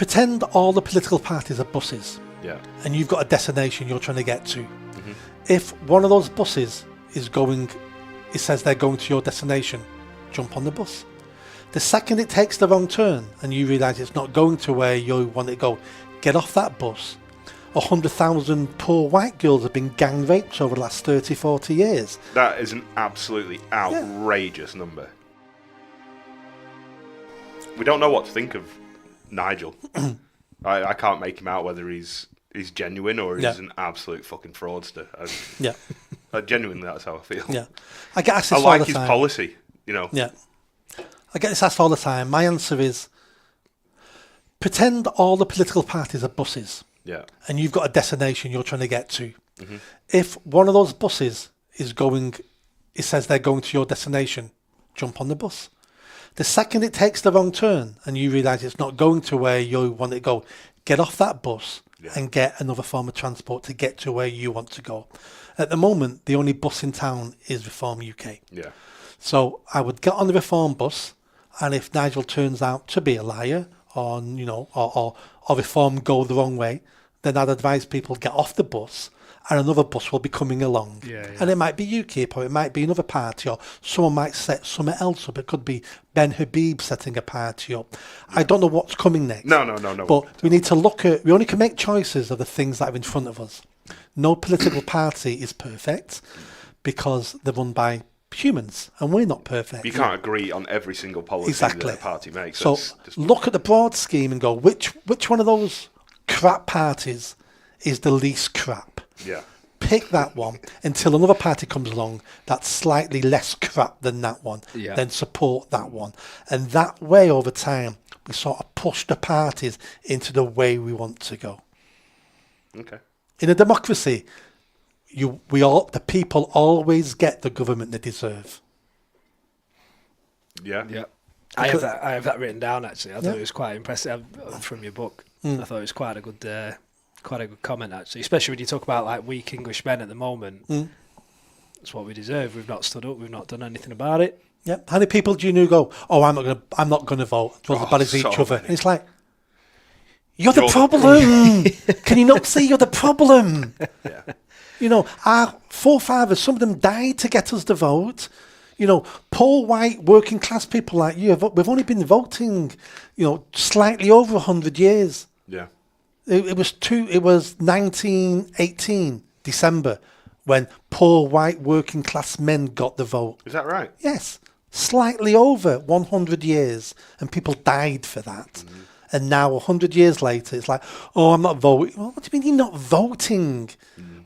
Pretend all the political parties are buses. Yeah. And you've got a destination you're trying to get to. Mm-hmm. If one of those buses is going, it says they're going to your destination, jump on the bus. The second it takes the wrong turn and you realise it's not going to where you want it to go, get off that bus. 100,000 poor white girls have been gang raped over the last 30, 40 years. That is an absolutely outrageous number. We don't know what to think of Nigel. I can't make him out whether he's genuine or he's an absolute fucking fraudster. Genuinely, that's how I feel. Yeah, I get asked this I like all the his time. policy, you know. Yeah, I get this asked all the time. My answer is: pretend all the political parties are buses. Yeah. And you've got a destination you're trying to get to. Mm-hmm. If one of those buses is going, it says they're going to your destination, jump on the bus. The second it takes the wrong turn and you realise it's not going to where you want it to go, get off that bus and get another form of transport to get to where you want to go. At the moment, the only bus in town is Reform UK. Yeah. So I would get on the Reform bus, and if Nigel turns out to be a liar, or Reform go the wrong way, then I'd advise people get off the bus and another bus will be coming along. And it might be UKIP or it might be another party or someone might set something else up. It could be Ben Habib setting a party up. I don't know what's coming next. No. But we need to we only can make choices of the things that are in front of us. No political party is perfect because they're run by humans and we're not perfect. You can't agree on every single policy that a party makes. So look at the broad scheme and go, which one of those crap parties is the least crap? Yeah. Pick that one until another party comes along that's slightly less crap than that one. Then support that one. And that way over time, we sort of push the parties into the way we want to go. Okay. In a democracy, the people always get the government they deserve. Yeah. Yeah. I have that written down actually. I thought it was quite impressive from your book. I thought it was quite a good comment actually, especially when you talk about like weak English men at the moment. That's what we deserve. We've not stood up. We've not done anything about it. Yeah. How many people do you know go, oh, I'm not going to vote. It's as bad as each other. And it's like, you're the problem. Can you not see you're the problem? Yeah. You know, our forefathers, some of them died to get us to vote. You know, poor white working class people like you, we've only been voting, slightly over 100 years. Yeah. It was 1918, December, when poor white working class men got the vote. Is that right? Yes. Slightly over 100 years, and people died for that. And now, 100 years later, it's like, oh, I'm not voting. Well, what do you mean you're not voting?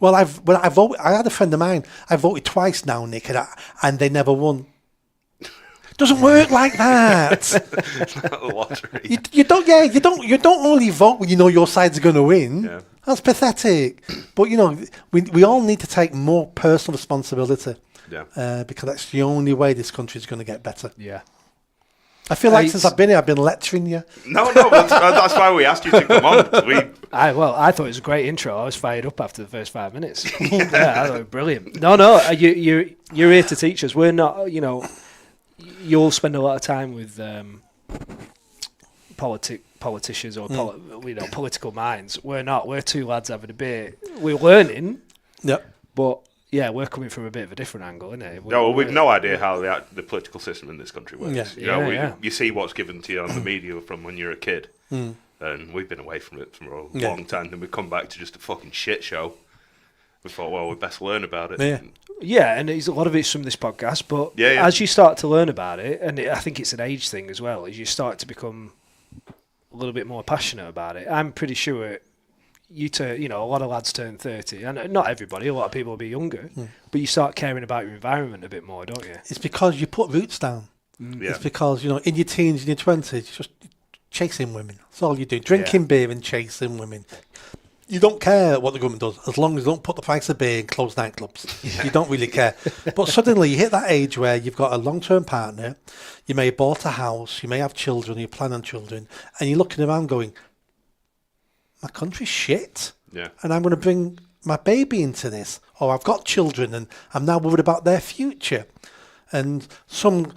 Well, I had a friend of mine. I voted twice now, Nick, and they never won. Doesn't work like that. It's not a lottery. You don't only vote when you know your side's going to win. Yeah. That's pathetic. But we all need to take more personal responsibility. Yeah. Because that's the only way this country is going to get better. Yeah. I feel like since I've been here, I've been lecturing you. No, that's why we asked you to come on. I thought it was a great intro. I was fired up after the first 5 minutes. Yeah, I thought it was brilliant. No, you're here to teach us. We're not, you'll spend a lot of time with politicians or political minds. We're not. We're two lads having a beer. We're learning. Yep. But yeah, we're coming from a bit of a different angle, isn't it? We've no idea how the political system in this country works. Yeah. You see what's given to you on the media from when you're a kid, and we've been away from it for a long time. Then we've come back to just a fucking shit show. We thought, well, we best learn about it. Yeah. Yeah, and a lot of it's from this podcast, but as you start to learn about it, and I think it's an age thing as well, as you start to become a little bit more passionate about it. I'm pretty sure you turn, a lot of lads turn 30, and not everybody, a lot of people will be younger, but you start caring about your environment a bit more, don't you? It's because you put roots down. Yeah. It's because, in your teens, in your 20s, you're just chasing women. That's all you do. Drinking beer and chasing women. You don't care what the government does, as long as they don't put the price of beer in closed nightclubs. Yeah. You don't really care. But suddenly you hit that age where you've got a long-term partner, you may have bought a house, you may have children, you plan on children, and you're looking around going, my country's shit. Yeah. And I'm going to bring my baby into this. Or I've got children and I'm now worried about their future. And some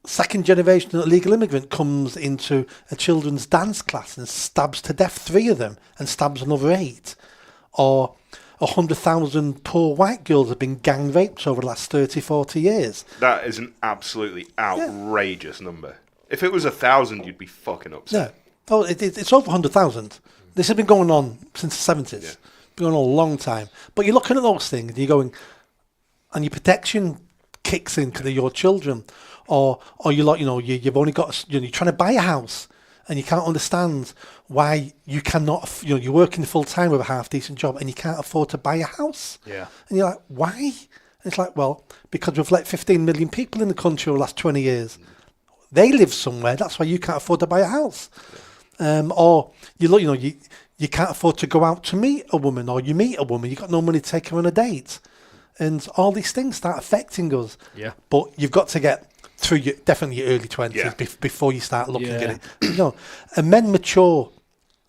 second generation illegal immigrant comes into a children's dance class and stabs to death 3 of them and stabs another 8, or 100,000 poor white girls have been gang raped over the last 30, 40 years. That is an absolutely outrageous number. If it was 1,000, you'd be fucking upset. Yeah. Oh, it's over 100,000. This has been going on since the 70s. Yeah. Been going on a long time. But you're looking at those things and you're going, and your protection kicks in to your children. Or you're like, you've only got, you're trying to buy a house and you can't understand why you cannot, you're working full time with a half decent job and you can't afford to buy a house. Yeah. And you're like, why? And it's like, well, because we've let 15 million people in the country over the last 20 years. They live somewhere. That's why you can't afford to buy a house. Or you look, you can't afford to go out to meet a woman, or you meet a woman, you got no money to take her on a date, and all these things start affecting us. Yeah. But you've got to get through definitely your early 20s before you start looking at it. And men mature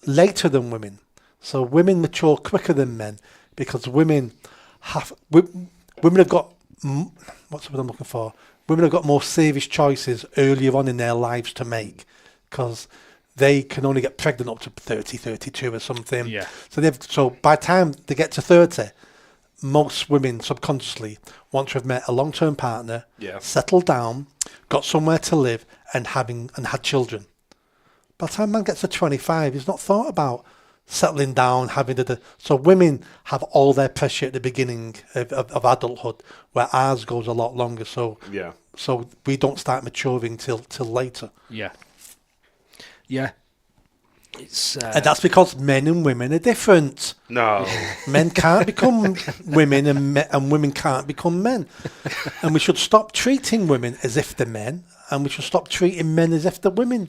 later than women, so women mature quicker than men because women have got what's what I'm looking for. Women have got more serious choices earlier on in their lives to make because they can only get pregnant up to 30, 32 or something. Yeah. So by the time they get to 30, most women subconsciously want to have met a long-term partner, settled down, got somewhere to live, and had children. By the time man gets to 25, he's not thought about settling down, so women have all their pressure at the beginning of adulthood, where ours goes a lot longer. So we don't start maturing till later. Yeah. It's and that's because men and women are different. No, men can't become women, and women can't become men. And we should stop treating women as if they're men, and we should stop treating men as if they're women.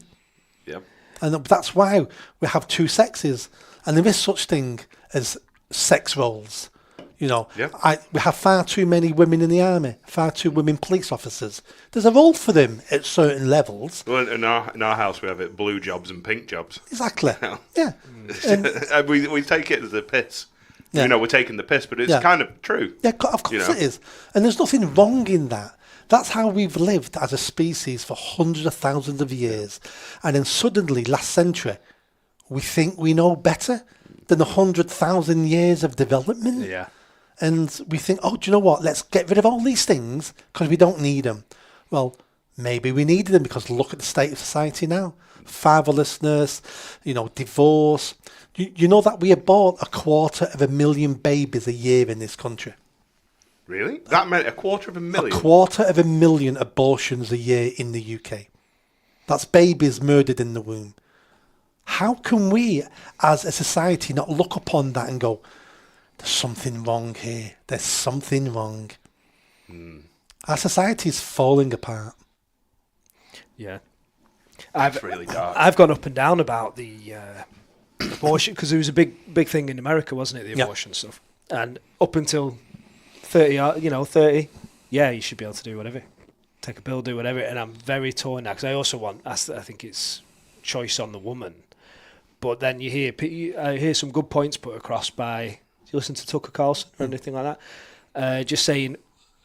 Yep. And that's why we have 2 sexes, and there is such thing as sex roles. We have far too many women in the army, far too women police officers. There's a role for them at certain levels. Well, in our house we have it blue jobs and pink jobs. Exactly. Yeah. And we take it as a piss. Yeah. We're taking the piss, but it's kind of true. Yeah, of course it is. And there's nothing wrong in that. That's how we've lived as a species for hundreds of thousands of years. And then suddenly, last century, we think we know better than 100,000 years of development. Yeah. And we think, do you know what? Let's get rid of all these things because we don't need them. Well, maybe we needed them because look at the state of society now. Fatherlessness, divorce. You know that we abort 250,000 babies a year in this country. Really? That meant 250,000? 250,000 abortions a year in the UK. That's babies murdered in the womb. How can we, as a society, not look upon that and go, there's something wrong here. There's something wrong. Our society is falling apart. Yeah. That's really dark. I've gone up and down about the abortion, because there was a big thing in America, wasn't it, the abortion stuff. And up until 30, you should be able to do whatever. Take a pill, do whatever. And I'm very torn now, because I also I think it's choice on the woman. But then I hear some good points put across by, do you listen to Tucker Carlson or anything like that? Just saying,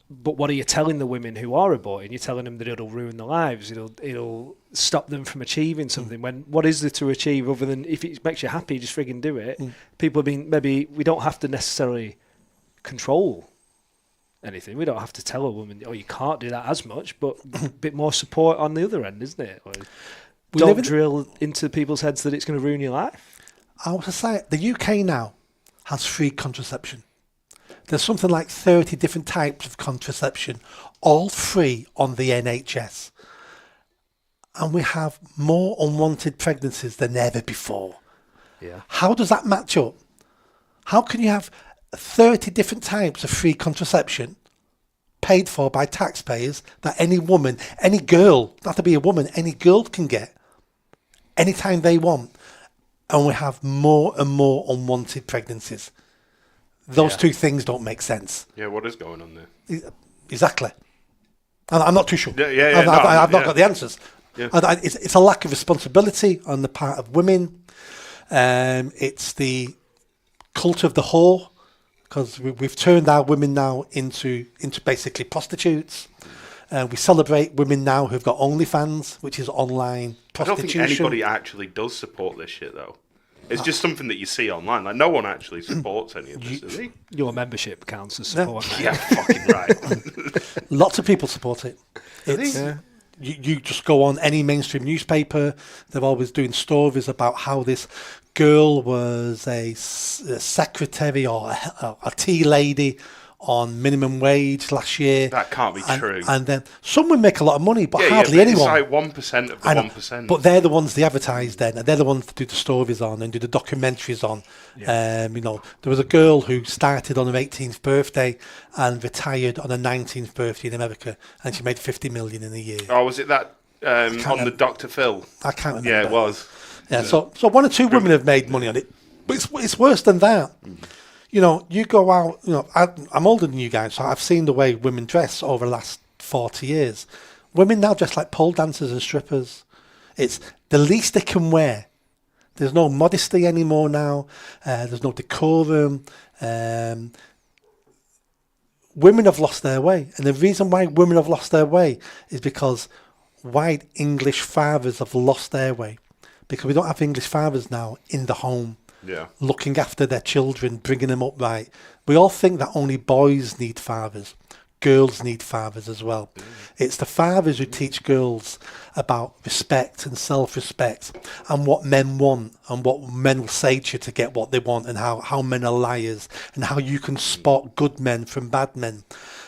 but what are you telling the women who are aborting? You're telling them that it'll ruin their lives. It'll stop them from achieving something. When what is there to achieve other than if it makes you happy, just frigging do it. People have been, maybe we don't have to necessarily control anything. We don't have to tell a woman, you can't do that as much, but a bit more support on the other end, isn't it? Or don't drill into people's heads that it's going to ruin your life. Our society, the UK now, has free contraception. There's something like 30 different types of contraception, all free on the NHS. And we have more unwanted pregnancies than ever before. Yeah. How does that match up? How can you have 30 different types of free contraception paid for by taxpayers that any woman, any girl, not to be a woman, any girl can get anytime they want, and we have more and more unwanted pregnancies? Those two things don't make sense. Yeah, what is going on there? Exactly. I'm not too sure. I've not got the answers. Yeah. It's a lack of responsibility on the part of women. It's the cult of the whore, because we've turned our women now into basically prostitutes. We celebrate women now who've got OnlyFans, which is online prostitution. I don't think anybody actually does support this shit, though. It's just something that you see online. Like, no one actually supports any of this, does he? Your membership counts as support. Yeah, fucking right. Lots of people support it. You just go on any mainstream newspaper, they're always doing stories about how this girl was a secretary or a tea lady on minimum wage last year. That can't be true. And then some would make a lot of money, but hardly anyone. It's like 1% of the 1%. But they're the ones they advertise then, and they're the ones that do the stories on and do the documentaries on. Yeah. There was a girl who started on her 18th birthday and retired on her 19th birthday in America, and she made 50 million in a year. Oh, was it that on the Dr. Phil? I can't remember. Yeah, it was. Yeah, so one or two women have made money on it, but it's worse than that. You go out, I'm older than you guys, so I've seen the way women dress over the last 40 years. Women now dress like pole dancers and strippers. It's the least they can wear. There's no modesty anymore now. There's no decorum. Women have lost their way. And the reason why women have lost their way is because white English fathers have lost their way. Because we don't have English fathers now in the home. Yeah. Looking after their children, bringing them up right. We all think that only boys need fathers. Girls need fathers as well. It's the fathers who teach girls about respect and self-respect and what men want and what men will say to you to get what they want, and how men are liars and how you can spot good men from bad men.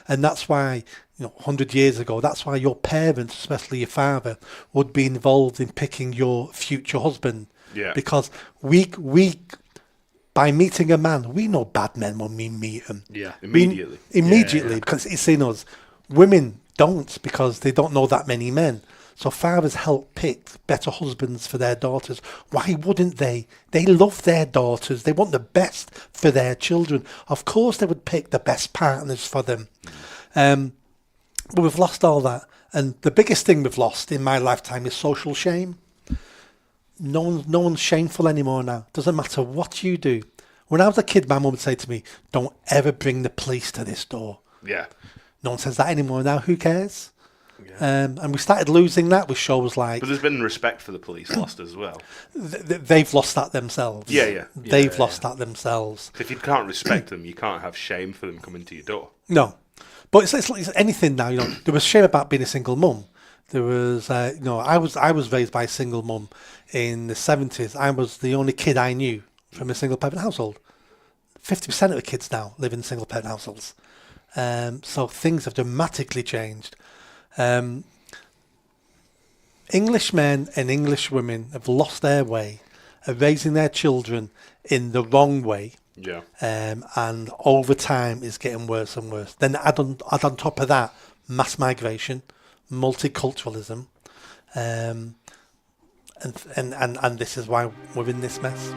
And that's why, 100 years ago, that's why your parents, especially your father, would be involved in picking your future husband. Yeah. Because we by meeting a man, we know bad men when we meet them. Yeah, immediately. Because it's in us. Women don't, because they don't know that many men. So fathers help pick better husbands for their daughters. Why wouldn't they? They love their daughters. They want the best for their children. Of course they would pick the best partners for them. But we've lost all that. And the biggest thing we've lost in my lifetime is social shame. No one's shameful anymore now. Doesn't matter what you do. When I was a kid, my mum would say to me, "Don't ever bring the police to this door." Yeah. No one says that anymore now. Who cares? Yeah. And we started losing that with shows like... But there's been respect for the police lost as well. They've lost that themselves. Yeah. They've lost that themselves. If you can't respect them, you can't have shame for them coming to your door. No. But it's like anything now. There was shame about being a single mum. There was, I was raised by a single mum in the 70s. I was the only kid I knew from a single parent household. 50% of the kids now live in single parent households. So things have dramatically changed. English men and English women have lost their way of raising their children in the wrong way. Yeah. And over time it's getting worse and worse. Then add on top of that, mass migration, multiculturalism, and this is why we're in this mess.